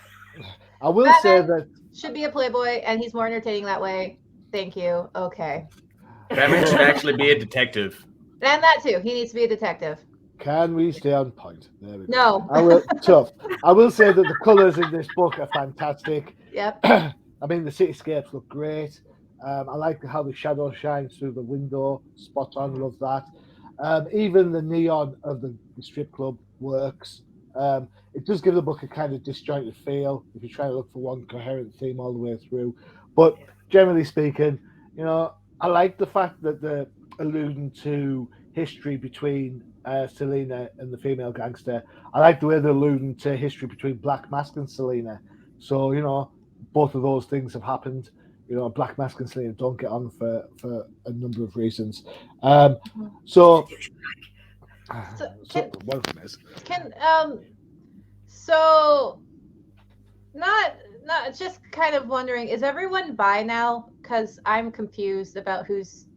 I will say that should be a playboy, and he's more entertaining that way. Thank you. Okay, Batman should actually be a detective. and that too. He needs to be a detective. can we stay on point? There we go. No. I will tough. I will say that the colours in this book are fantastic. Yep. I mean, the cityscapes look great. I like how the shadow shines through the window. Spot on, love that. Even the neon of the strip club works. It does give the book a kind of disjointed feel if you're trying to look for one coherent theme all the way through. But generally speaking, I like the fact that they're alluding to history between Selena and the female gangster. I like the way they're alluding to history between Black Mask and Selena. So, both of those things have happened. Black Mask and Selena don't get on for a number of reasons. So one of them is. So not just kind of wondering, is everyone bi now? Because I'm confused about who's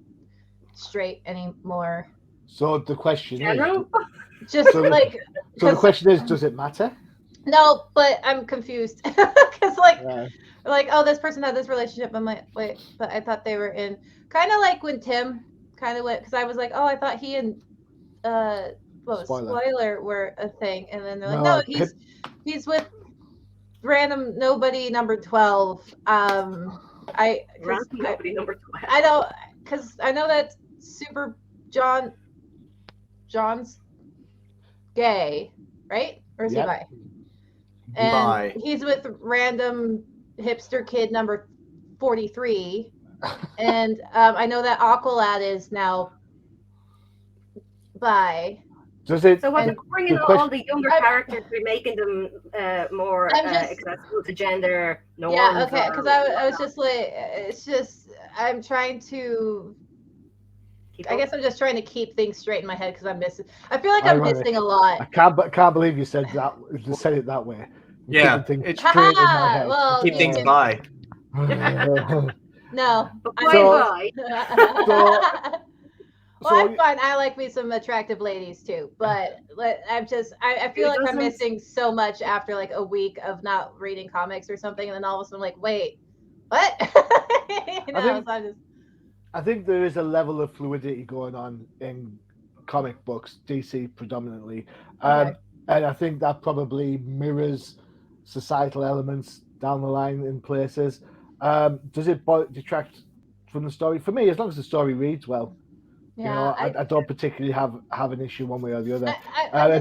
straight anymore. So the question General? Just So like the question is, does it matter? no, but I'm confused because like, oh, this person had this relationship. I'm like, wait, but I thought they were in kind of like when Tim kind of went, because I was like, oh, I thought he and Spoiler were a thing, and then they're like, no, he's with random nobody number 12. Nobody number 12. I don't, because I know that Super John's gay, right? Or is he bi? And Bi. he's with random hipster kid number 43. And I know that Aqualad is now bi. Does it? So we're bringing all the younger characters, we're making them more accessible to gender norms. Yeah, okay, because I was just like, it's just, I'm trying to, I guess I'm just trying to keep things straight in my head because I feel like I'm missing a lot. I can't believe you said that. You said it that way. Yeah, it's straight in my head. Well, keep things by. No. Well, I'm fine. I like me some attractive ladies too, but I feel like I'm missing so much after like a week of not reading comics or something, and then all of a sudden I'm like, wait, what? I think there is a level of fluidity going on in comic books, DC predominantly, and I think that probably mirrors societal elements down the line in places. Does it detract from the story? For me, as long as the story reads well. Yeah, I don't particularly have an issue one way or the other.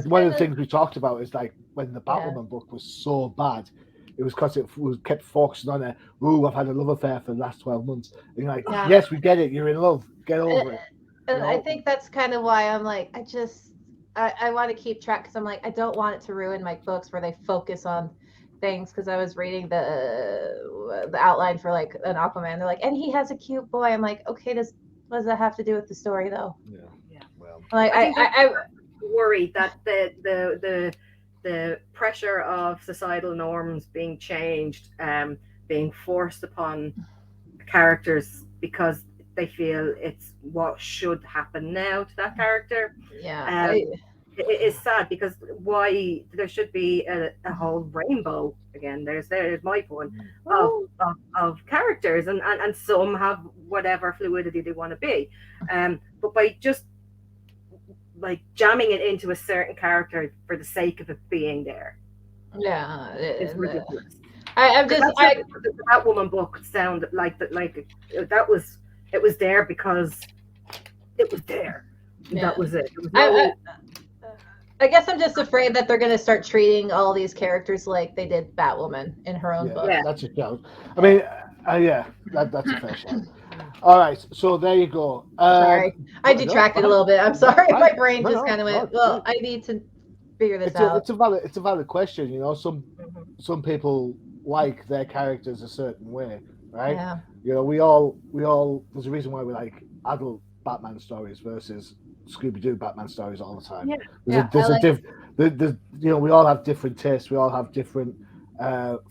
One of the things we talked about is like when the Batwoman book was so bad, it was because it was kept focusing on it. Ooh, I've had a love affair for the last 12 months. And you're like, yes, we get it. You're in love. Get over it. And I think that's kind of why I'm like, I want to keep track because I'm like, I don't want it to ruin my books where they focus on things, because I was reading the outline for like an Aquaman. They're like, and he has a cute boy. I'm like, okay, what does that have to do with the story though? Yeah. Well, like I worried that the pressure of societal norms being changed, being forced upon characters because they feel it's what should happen now to that character. Yeah. it is sad because why there should be a whole rainbow again. There's my point of characters, and some have whatever fluidity they want to be, but by just like jamming it into a certain character for the sake of it being there, it's ridiculous. I'm just the Batwoman book sounded like that. Like it was there because it was there. Yeah. That was it. It was no, I guess I'm just afraid that they're going to start treating all these characters like they did Batwoman in her own book. Yeah. That's a shout. I mean, that's a fair shout. All right, so there you go. Sorry, I detracted a little bit. I'm sorry, my brain No, just no, kind of no, went. Well, I need to figure this out. It's a valid question. You know, some people like their characters a certain way, right? Yeah. You know, we all. There's a reason why we like adult Batman stories versus Scooby-Doo Batman stories all the time. Yeah. There's you know, we all have different tastes. We all have different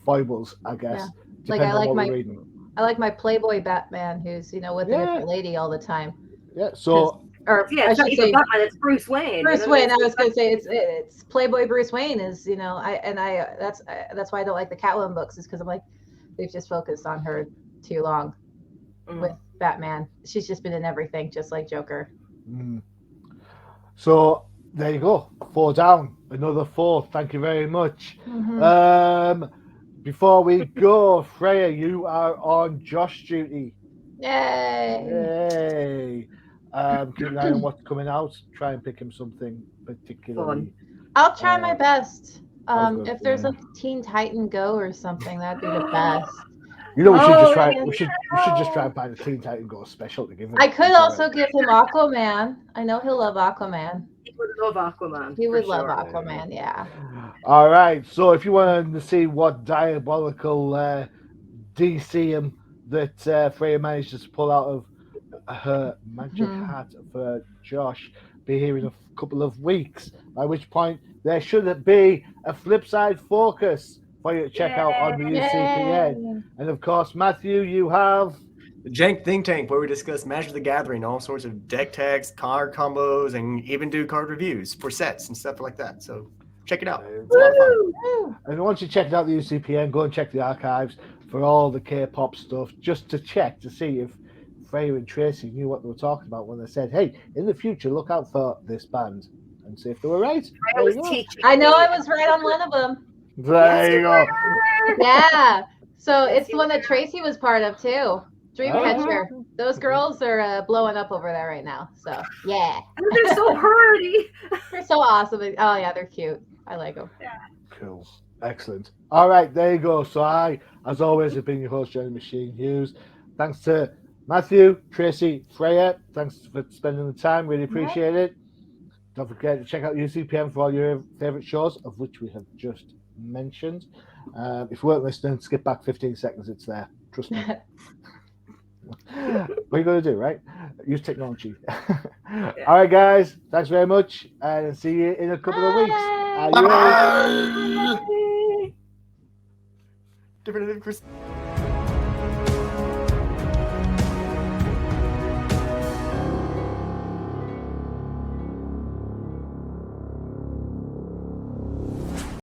foibles, I guess. Yeah. Like Depending on what we're reading. I like my Playboy Batman, who's with a different lady all the time. Yeah. So. it's not even Batman. It's Bruce Wayne. Bruce Wayne. I was going to say it's Playboy Bruce Wayne is that's why I don't like the Catwoman books is because I'm like they've just focused on her too long with Batman. She's just been in everything, just like Joker. So there you go. 4 down. Another 4. Thank you very much. Before we go, Freya, you are on Josh duty. Yay! Keep an eye on what's coming out. Try and pick him something particularly. I'll try my best. good, If there's like Teen Titan Go or something, that'd be the best. You know, we should just try. We should just try and find a Teen Titan Go special to give him. I could also give him Aquaman. I know he'll love Aquaman. He would love Aquaman. He would love Aquaman, yeah. All right. So if you want to see what diabolical DCM that Freya managed to pull out of her magic hat for Josh, be here in a couple of weeks. By which point there should be a Flipside Focus for you to check out on the UCPN. And of course, Matthew, you have the Jank Think Tank, where we discuss Magic the Gathering, all sorts of deck tags, card combos, and even do card reviews for sets and stuff like that. So check it out. It's a lot of fun. And once you check out the UCPN, go and check the archives for all the K-pop stuff, just to check to see if Freya and Tracy knew what they were talking about when they said, hey, in the future, look out for this band, and see if they were right. I know I was right on one of them. There you go. Yeah. So it's the one that Tracy was part of too. Dreamcatcher. Those girls are blowing up over there right now. So yeah. They're so pretty. They're so awesome. Oh yeah, they're cute. I like them. Yeah. Cool. Excellent. All right, there you go. So I, as always, have been your host, Johnny Machine Hughes. Thanks to Matthew, Tracy, Freya. Thanks for spending the time. Really appreciate it. Don't forget to check out UCPM for all your favourite shows, of which we have just mentioned. If you weren't listening, skip back 15 seconds. It's there. Trust me. What are you going to do, right? Use technology. All right, guys. Thanks very much. And see you in a couple of weeks. Bye. Definitive Crusade.